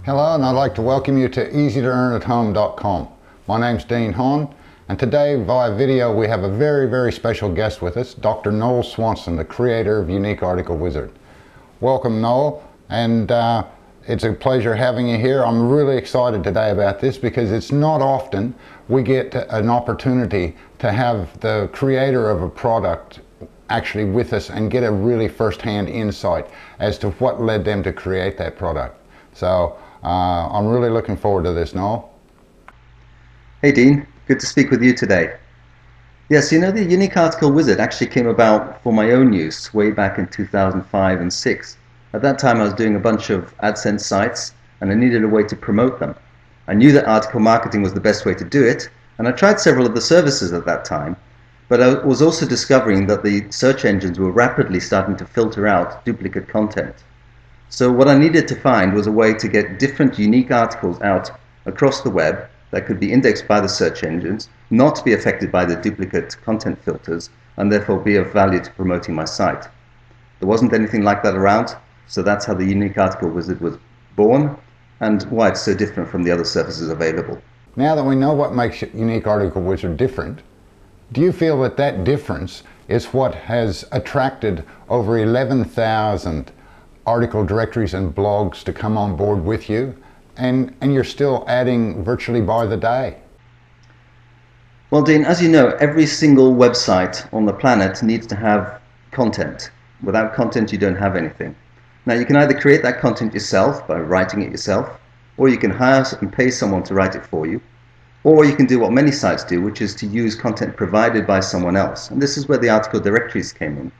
Hello, and I'd like to welcome you to easytoearnathome.com. My name's Dean Hahn, and today via video we have a very special guest with us, Dr. Noel Swanson, the creator of Unique Article Wizard. Welcome, Noel, and it's a pleasure having you here. I'm really excited today about this because it's not often we get an opportunity to have the creator of a product actually with us and get a really first-hand insight as to what led them to create that product. So I'm really looking forward to this, Noel. Hey Dean, good to speak with you today. Yes, you know, the Unique Article Wizard actually came about for my own use way back in 2005 and 6. At that time I was doing a bunch of AdSense sites and I needed a way to promote them. I knew that article marketing was the best way to do it, and I tried several of the services at that time, but I was also discovering that the search engines were rapidly starting to filter out duplicate content. So what I needed to find was a way to get different unique articles out across the web that could be indexed by the search engines, not be affected by the duplicate content filters, and therefore be of value to promoting my site. There wasn't anything like that around, so that's how the Unique Article Wizard was born and why it's so different from the other services available. Now that we know what makes Unique Article Wizard different, do you feel that that difference is what has attracted over 11,000 article directories and blogs to come on board with you, and you're still adding virtually by the day? Well, Dean, as you know, every single website on the planet needs to have content. Without content, you don't have anything. Now, you can either create that content yourself by writing it yourself, or you can hire and pay someone to write it for you, or you can do what many sites do, which is to use content provided by someone else. And this is where the article directories came in.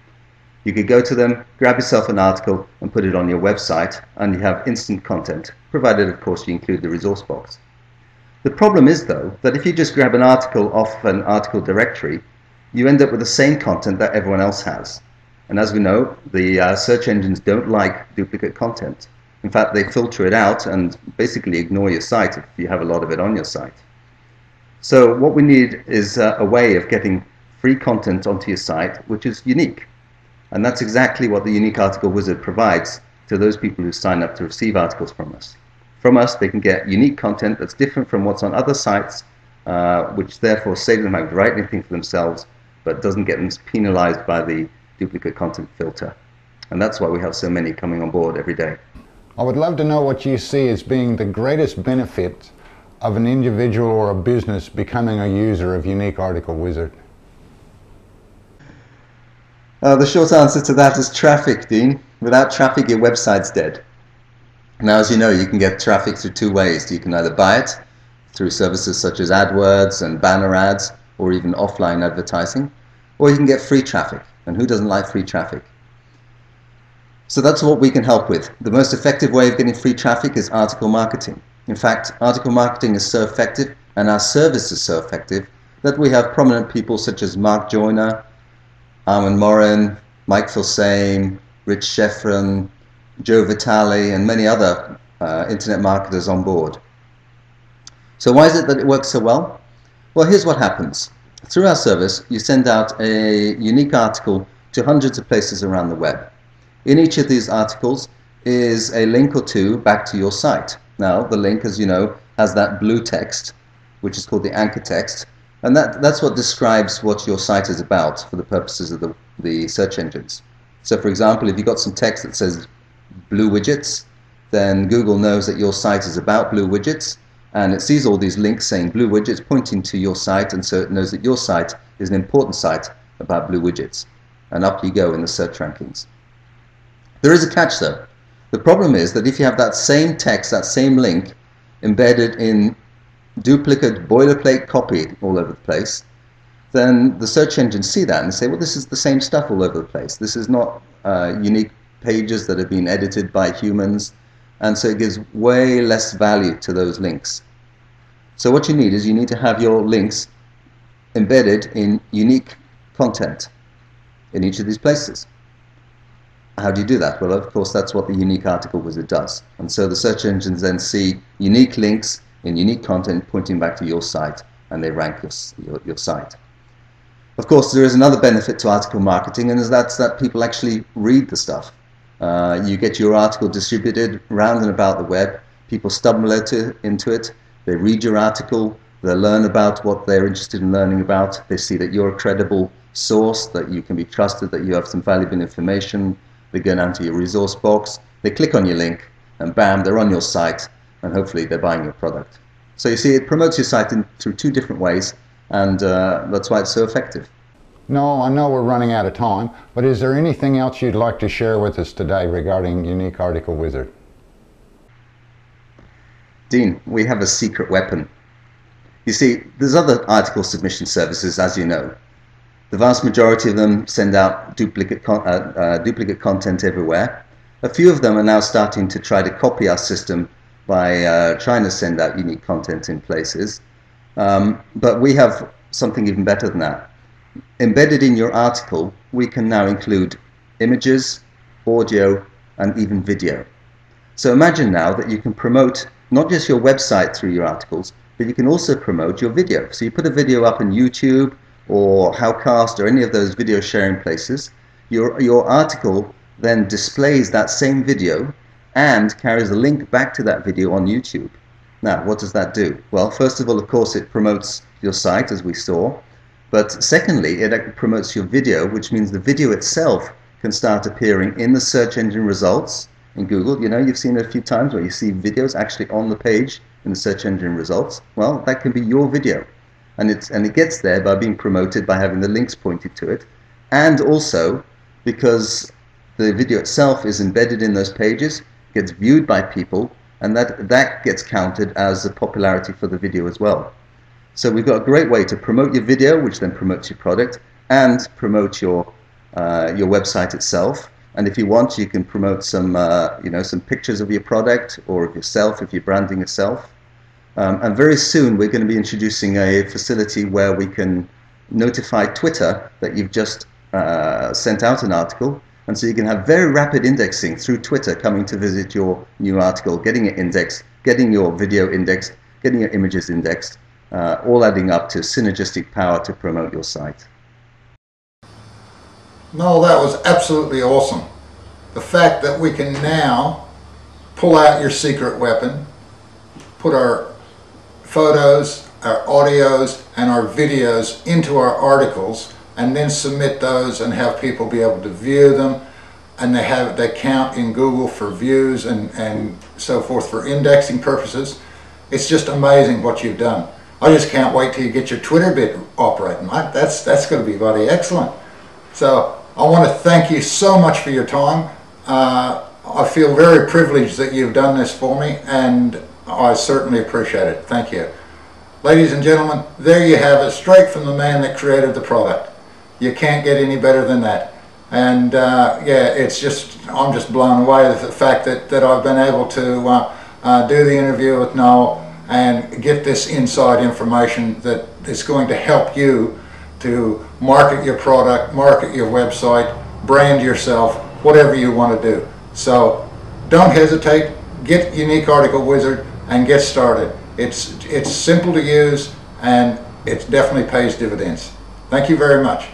You could go to them, grab yourself an article and put it on your website, and you have instant content, provided of course you include the resource box. The problem is though, that if you just grab an article off an article directory, you end up with the same content that everyone else has. And as we know, the search engines don't like duplicate content. In fact, they filter it out and basically ignore your site if you have a lot of it on your site. So what we need is a way of getting free content onto your site which is unique. And that's exactly what the Unique Article Wizard provides to those people who sign up to receive articles from us. From us, they can get unique content that's different from what's on other sites, which therefore saves them having to write anything for themselves, but doesn't get them penalized by the duplicate content filter. And that's why we have so many coming on board every day. I would love to know what you see as being the greatest benefit of an individual or a business becoming a user of Unique Article Wizard. The short answer to that is traffic, Dean. Without traffic, your website's dead. Now, as you know, you can get traffic through two ways. You can either buy it through services such as AdWords and banner ads, or even offline advertising, or you can get free traffic. And who doesn't like free traffic? So that's what we can help with. The most effective way of getting free traffic is article marketing. In fact, article marketing is so effective, and our service is so effective, that we have prominent people such as Mark Joyner, Armin Morin, Mike Filsame, Rich Sheffron, Joe Vitale, and many other internet marketers on board. So why is it that it works so well? Well, here's what happens. Through our service, you send out a unique article to hundreds of places around the web. In each of these articles is a link or two back to your site. Now, the link, as you know, has that blue text, which is called the anchor text, and that's what describes what your site is about for the purposes of the search engines. So for example, if you've got some text that says blue widgets, then Google knows that your site is about blue widgets, and it sees all these links saying blue widgets pointing to your site, and so it knows that your site is an important site about blue widgets. And up you go in the search rankings. There is a catch though. The problem is that if you have that same text, that same link, embedded in duplicate boilerplate copy all over the place, then the search engines see that and say, well, this is the same stuff all over the place. This is not unique pages that have been edited by humans, and so it gives way less value to those links. So what you need is you need to have your links embedded in unique content in each of these places. How do you do that? Well, of course, that's what the Unique Article Wizard does. And so the search engines then see unique links in unique content pointing back to your site, and they rank your site. Of course, there is another benefit to article marketing, and that's that people actually read the stuff. You get your article distributed round and about the web, People stumble into it, they read your article, they learn about what they're interested in learning about, they see that you're a credible source, that you can be trusted, that you have some valuable information, they go down to your resource box, they click on your link, and bam, they're on your site, and hopefully they're buying your product. So you see, it promotes your site through two different ways, and that's why it's so effective. No, I know we're running out of time, but is there anything else you'd like to share with us today regarding Unique Article Wizard? Dean, we have a secret weapon. You see, there's other article submission services, as you know. The vast majority of them send out duplicate content everywhere. A few of them are now starting to try to copy our system by trying to send out unique content in places. But we have something even better than that. Embedded in your article, we can now include images, audio, and even video. So imagine now that you can promote not just your website through your articles, but you can also promote your video. So you put a video up on YouTube or Howcast or any of those video sharing places. Your article then displays that same video and carries a link back to that video on YouTube. Now, what does that do? Well, first of all, of course, it promotes your site, as we saw. But secondly, it promotes your video, which means the video itself can start appearing in the search engine results in Google. You know, you've seen it a few times where you see videos actually on the page in the search engine results. Well, that can be your video. And it gets there by being promoted, by having the links pointed to it. And also, because the video itself is embedded in those pages, gets viewed by people, and that gets counted as a popularity for the video as well. So we've got a great way to promote your video, which then promotes your product, and promote your website itself. And if you want, you can promote some some pictures of your product or of yourself if you're branding yourself. And very soon we're going to be introducing a facility where we can notify Twitter that you've just sent out an article, and so you can have very rapid indexing through Twitter coming to visit your new article, getting it indexed, getting your video indexed, getting your images indexed. All adding up to synergistic power to promote your site. No, that was absolutely awesome. The fact that we can now pull out your secret weapon, put our photos, our audios, and our videos into our articles, and then submit those and have people be able to view them, and they count in Google for views and so forth for indexing purposes. It's just amazing what you've done. I just can't wait till you get your Twitter bit operating. That's going to be bloody excellent. So I want to thank you so much for your time. I feel very privileged that you've done this for me, and I certainly appreciate it. Thank you. Ladies and gentlemen, there you have it, straight from the man that created the product. You can't get any better than that. And yeah, I'm just blown away with the fact that I've been able to do the interview with Noel and get this inside information that is going to help you to market your product, market your website, brand yourself, whatever you want to do. So don't hesitate, get Unique Article Wizard and get started. It's simple to use, and it definitely pays dividends. Thank you very much.